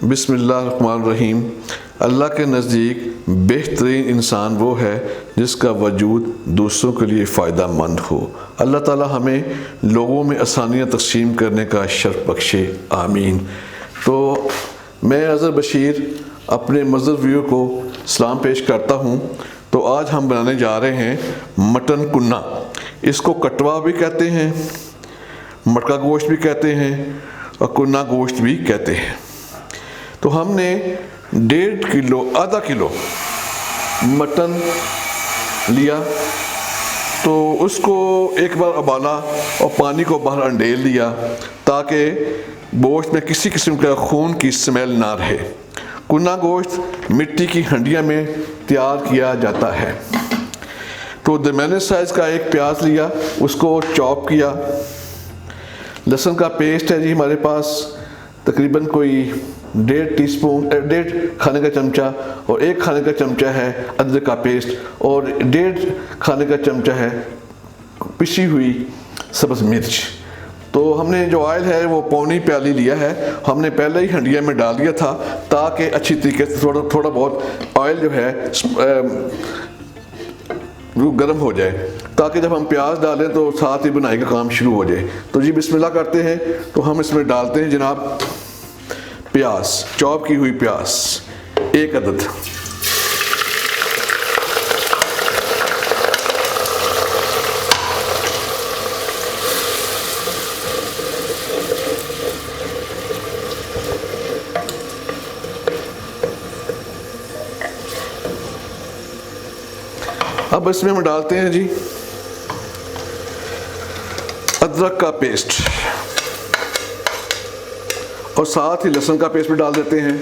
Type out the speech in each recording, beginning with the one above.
बिस्मिल्लाहिर्रहमानिर्रहीम। अल्लाह के नज़दीक बेहतरीन इंसान वो है जिसका वजूद दूसरों के लिए फ़ायदा मंद हो। अल्लाह ताला हमें लोगों में आसानियाँ तक़सीम करने का शर्फ बख्शे, आमीन। तो मैं अज़हर बशीर अपने मज़हब व्यू को सलाम पेश करता हूँ। तो आज हम बनाने जा रहे हैं मटन कुन्ना। इसको कटवा भी कहते हैं, मटका गोश्त भी कहते हैं और कुन्ना गोश्त भी कहते हैं। तो हमने 1.5 किलो, आधा किलो मटन लिया, तो उसको एक बार उबाला और पानी को बाहर अंडेल दिया ताकि गोश्त में किसी किस्म का खून की स्मेल ना रहे। कुन्ना गोश्त मिट्टी की हंडिया में तैयार किया जाता है। तो दरमियाने साइज़ का एक प्याज लिया, उसको चॉप किया। लहसुन का पेस्ट है जी हमारे पास तकरीबन कोई 1.5 खाने का चमचा, और 1 खाने का चमचा है अदरक का पेस्ट, और 1.5 खाने का चमचा है पिसी हुई सब्ज़ मिर्च। तो हमने जो ऑयल है वो पौनी प्याली लिया है। हमने पहले ही हंडिया में डाल दिया था ताकि अच्छी तरीके से थोड़ा बहुत ऑयल जो है वो गर्म हो जाए, ताकि जब हम प्याज डालें तो साथ ही बुनाई का काम शुरू हो जाए। तो जी बिस्मिल्लाह करते हैं। तो हम इसमें डालते हैं जनाब प्याज, चॉप की हुई प्याज 1 अदद। अब इसमें हम डालते हैं जी अदरक का पेस्ट, और साथ ही लहसुन का पेस्ट भी डाल देते हैं,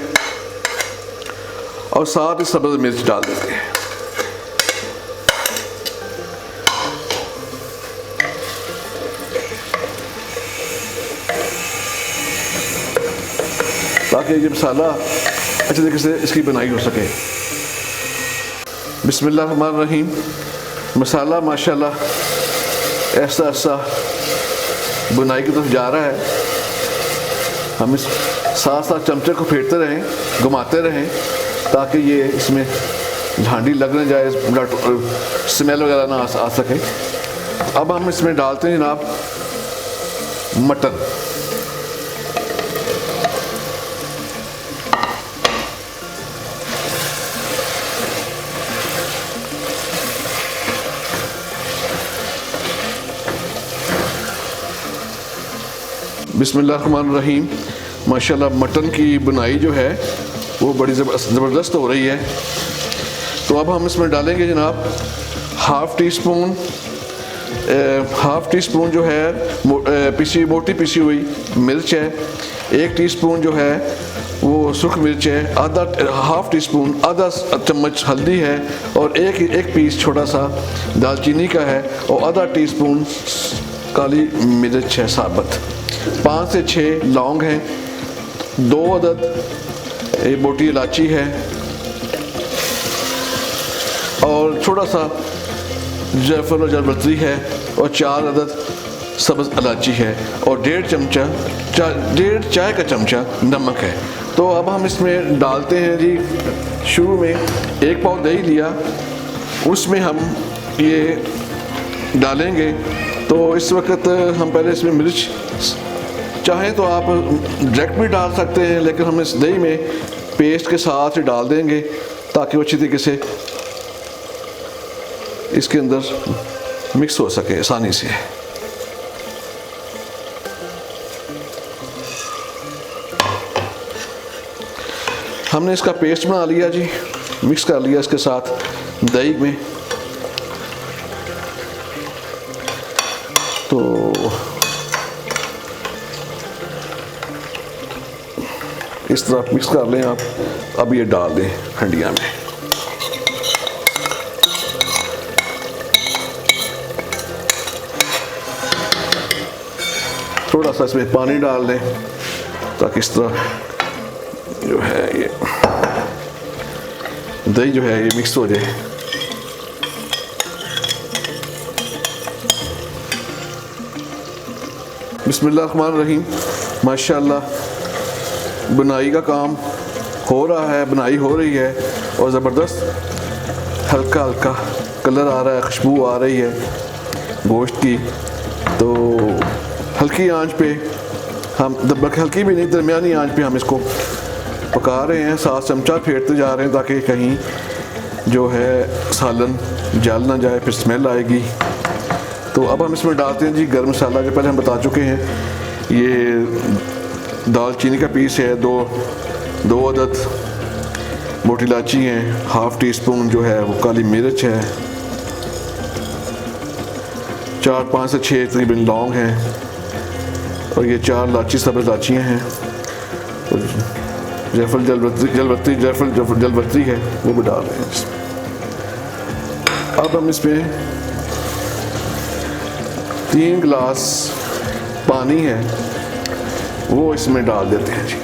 और साथ ही सब्ज़ मिर्च डाल देते हैं। ताकि ये मसाला अच्छे तरीके से इसकी बनाई हो सके। बिस्मिल्लाहिर्रहमानिर्रहीम। मसाला माशाल्लाह ऐसा ऐसा बुनाई की तरफ जा रहा है। हम इस साथ साथ चमचे को फेरते रहें, घुमाते रहें, ताकि ये इसमें झांडी लग न जाए, स्मेल वगैरह ना आ सके। अब हम इसमें डालते हैं जनाब मटन। बिस्मिल्लाहिर्रहमानिर्रहीम। माशाल्लाह मटन की बुनाई जो है वो बड़ी ज़बरदस्त हो रही है। तो अब हम इसमें डालेंगे जनाब हाफ़ टी स्पून जो है मोटी पिसी हुई मिर्च है। 1 टीस्पून जो है वो सुर्ख मिर्च है। हाफ़ टी स्पून, आधा चम्मच हल्दी है, और एक पीस छोटा सा दालचीनी का है, और आधा टीस्पून काली मिर्च है साबुत। 5 से 6 लौंग हैं, 2 अदद मोटी इलायची है, और थोड़ा सा जायफल और जावित्री है, और 4 अदद सब्ज़ इलायची है, और 1.5 चाय का चमचा नमक है। तो अब हम इसमें डालते हैं जी, शुरू में 1 पाव दही लिया, उसमें हम ये डालेंगे। तो इस वक्त हम पहले इसमें मिर्च, चाहें तो आप डायरेक्ट भी डाल सकते हैं, लेकिन हम इस दही में पेस्ट के साथ ही डाल देंगे ताकि वो अच्छी तरीके से इसके अंदर मिक्स हो सके आसानी से। हमने इसका पेस्ट बना लिया जी, मिक्स कर लिया इसके साथ दही में। तो इस तरह मिक्स कर लें आप। अब ये डाल दें हंडिया में। थोड़ा सा इसमें पानी डाल दें ताकि इस तरह जो है ये दही जो है ये मिक्स हो जाए। बिस्मिल्लाहिर्रहमानिर्रहीम। माशाअल्लाह बुनाई का काम हो रहा है, बुनाई हो रही है और ज़बरदस्त हल्का हल्का कलर आ रहा है, खुशबू आ रही है गोश्त की। तो हल्की आंच पे हम, बल्कि हल्की भी नहीं, दरमियानी आंच पे हम इसको पका रहे हैं। 7 चमचा फेरते जा रहे हैं ताकि कहीं जो है सालन जल ना जाए, फिर स्मेल आएगी। तो अब हम इसमें डालते हैं जी गर्म मसाला, जो पहले हम बता चुके हैं। ये दालचीनी का पीस है, दो अदद मोटी इलायची हैं, हाफ़ टी स्पून जो है वो काली मिर्च है, 4-5 से 6 तकरीबन लौंग हैं और ये 4 इलायची सब्ज़ इलायचियाँ हैं और जलवत्री है वो भी डाल रहे हैं इसमें। अब हम इसमें 3 गिलास पानी है वो इसमें डाल देते हैं जी।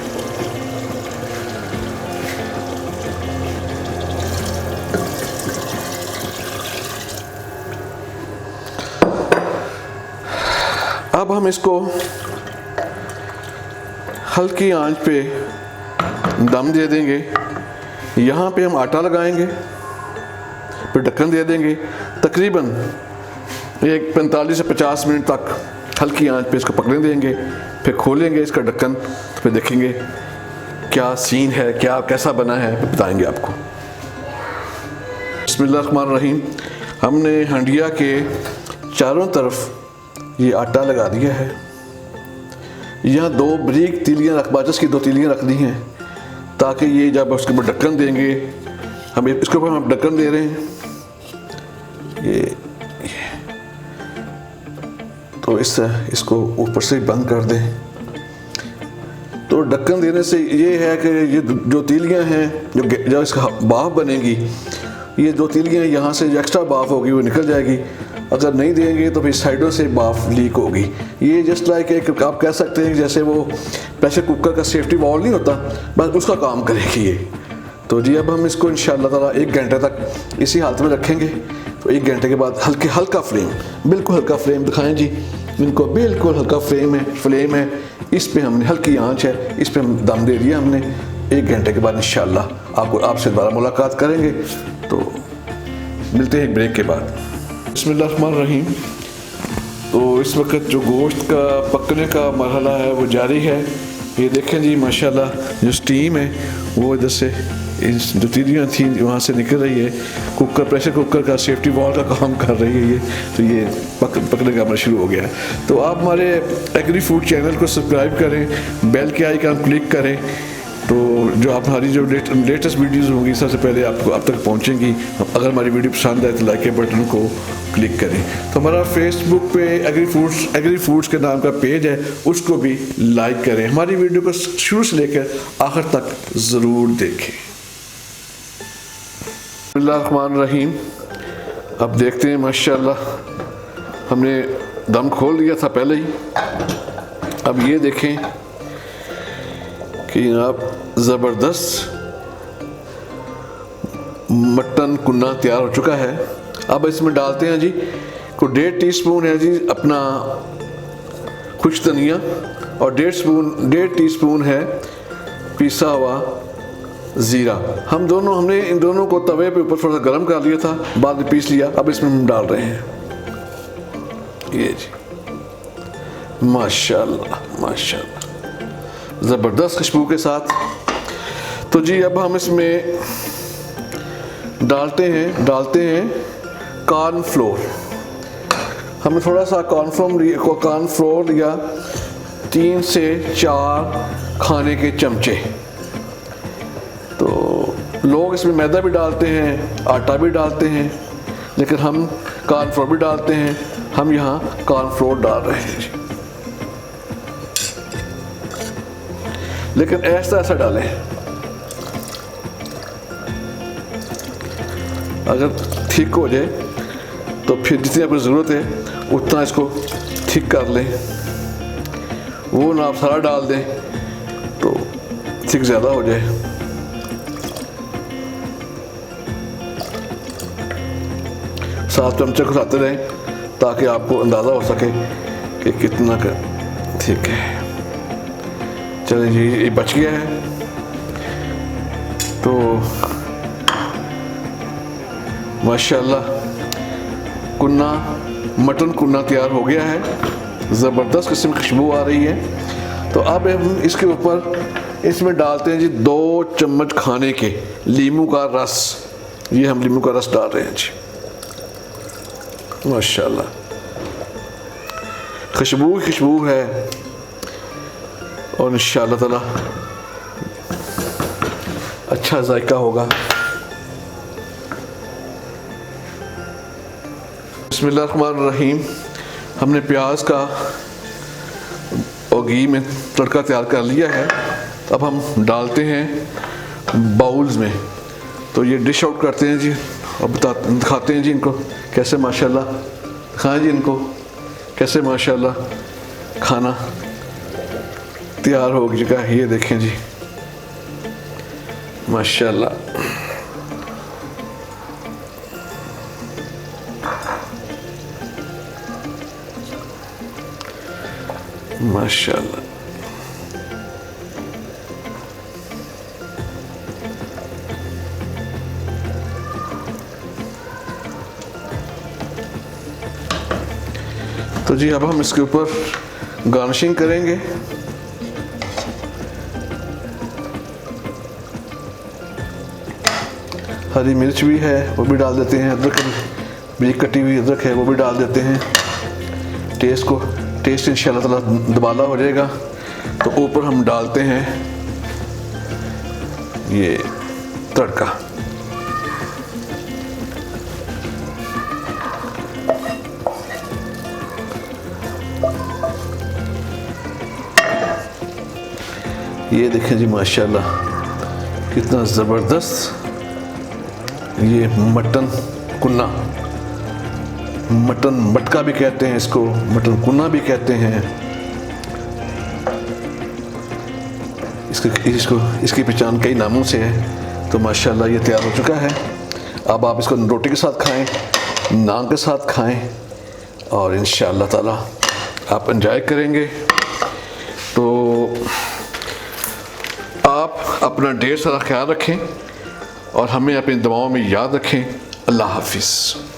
अब हम इसको हल्की आंच पे दम दे देंगे। यहाँ पे हम आटा लगाएंगे, फिर ढक्कन दे देंगे। तकरीबन 45 से 50 मिनट तक हल्की आंच पे इसको पकने देंगे, फिर खोलेंगे इसका ढक्कन, तो फिर देखेंगे क्या सीन है, क्या कैसा बना है, बताएंगे आपको। बिस्मिल्लाहिर्रहमानिर्रहीम। हमने हंडिया के चारों तरफ ये आटा लगा दिया है। यहाँ 2 बारीक तीलियाँ बाजस की 2 तीलियाँ रख दी हैं ताकि ये जब उसके ऊपर ढक्कन देंगे, हम इसके ऊपर हम ढक्कन दे रहे हैं ये तो इसको ऊपर से बंद कर दें। तो ढक्कन देने से ये है कि ये जो तीलियाँ हैं, जब इसका भाप बनेगी, ये 2 तीलियाँ यहाँ से जो एक्स्ट्रा भाप होगी वो निकल जाएगी। अगर नहीं देंगे तो फिर साइडों से भाप लीक होगी। ये जस्ट लाइक एक आप कह सकते हैं जैसे वो प्रेशर कुकर का सेफ्टी वॉल्व नहीं होता, बस उसका काम करेगी ये। तो जी अब हम इसको इंशाअल्लाह ताला 1 घंटे तक इसी हालत में रखेंगे। तो 1 घंटे के बाद हल्का फ्लेम, बिल्कुल हल्का फ्लेम दिखाएं जी इनको, बिल्कुल हल्का फ्लेम है। इस पे हमने हल्की आंच है, इस पे हम दम दे दिया हमने। 1 घंटे के बाद इंशाअल्लाह आपसे दोबारा मुलाकात करेंगे। तो मिलते हैं ब्रेक के बाद। बिस्मिल्लाहिर्रहमानिर्रहीम। तो इस वक्त जो गोश्त का पकने का मरहला है वो जारी है। ये देखें जी माशाल्लाह जो स्टीम है वो इधर से इस जो तीलियाँ थी वहाँ से निकल रही है। प्रेशर कुकर का सेफ्टी वॉल्व का काम कर रही है ये। तो ये पकने का अमल शुरू हो गया है। तो आप हमारे एग्री फूड चैनल को सब्सक्राइब करें, बेल के आइकन क्लिक करें, तो जो आप हमारी जो लेटेस्ट वीडियोज़ होंगी सबसे पहले आपको अब तक पहुँचेंगी। अगर हमारी वीडियो पसंद आए तो लाइक के बटन को क्लिक करें। तो हमारा फेसबुक पे एग्री फूड्स के नाम का पेज है, उसको भी लाइक करें। हमारी वीडियो को शुरू से लेकर आखिर तक ज़रूर देखें। बिस्मिल्लाहिर्रहमानिर्रहीम। अब देखते हैं माशाल्लाह हमने दम खोल दिया था पहले ही। अब ये देखें कि आप ज़बरदस्त मटन कुन्ना तैयार हो चुका है। अब इसमें डालते हैं जी को 1.5 टीस्पून है जी अपना खुश्क धनिया और 1.5 टीस्पून है पिसा हुआ ज़ीरा। हमने इन दोनों को तवे पे ऊपर थोड़ा सा गर्म कर लिया था, बाद में पीस लिया। अब इसमें हम डाल रहे हैं ये जी माशाल्लाह माशाल्लाह ज़बरदस्त खुशबू के साथ। तो जी अब हम इसमें डालते हैं कॉर्नफ्लोर। हमने थोड़ा सा कॉर्नफ्लोर लिया 3 से 4 खाने के चमचे। तो लोग इसमें मैदा भी डालते हैं, आटा भी डालते हैं, लेकिन हम कॉर्नफ्लोर भी डालते हैं। हम यहाँ कॉर्नफ्लोर डाल रहे हैं, लेकिन ऐसा डालें। अगर थिक हो जाए तो फिर जितनी आपको ज़रूरत है उतना इसको थिक कर लें। वो ना आप सारा डाल दें तो थिक ज़्यादा हो जाए। साथ चमचे घुसाते रहें ताकि आपको अंदाज़ा हो सके कि कितना थिक है। चलिए जी, ये बच गया है। तो माशाल्लाह कुन्ना, मटन कुन्ना तैयार हो गया है। ज़बरदस्त किस्म की खुशबू आ रही है। तो अब हम इसके ऊपर इसमें डालते हैं जी 2 चम्मच खाने के लीमू का रस। ये हम लीमू का रस डाल रहे हैं जी। माशाल्लाह खुशबू है और इंशाअल्लाह ताला अच्छा जायका होगा। बिस्मिल्लाहिर्रहमानिर्रहीम। हमने प्याज का और घी में तड़का तैयार कर लिया है। अब हम डालते हैं बाउल्स में। तो ये डिश आउट करते हैं जी और दिखाते हैं जी इनको कैसे माशाल्लाह खाएं जी, इनको कैसे माशाल्लाह खाना तैयार हो चुका है। ये देखें जी माशाल्लाह। माशाल्लाह तो जी अब हम इसके ऊपर गार्निशिंग करेंगे। हरी मिर्च भी है वो भी डाल देते हैं, अदरक भी कटी हुई अदरक है वो भी डाल देते हैं। टेस्ट इंशाअल्लाह ताला दुबाला हो जाएगा। तो ऊपर हम डालते हैं ये तड़का। ये देखें जी माशाल्लाह कितना ज़बरदस्त ये मटन कुन्ना, मटन मटका भी कहते हैं इसको, मटन कुन्ना भी कहते हैं इसकी पहचान कई नामों से है। तो माशाल्लाह ये तैयार हो चुका है। अब आप इसको रोटी के साथ खाएं, नान के साथ खाएं और इंशाअल्लाह ताला आप एंजॉय करेंगे। तो आप अपना ढेर सारा ख्याल रखें और हमें अपनी दुआओं में याद रखें। अल्लाह हाफिज़।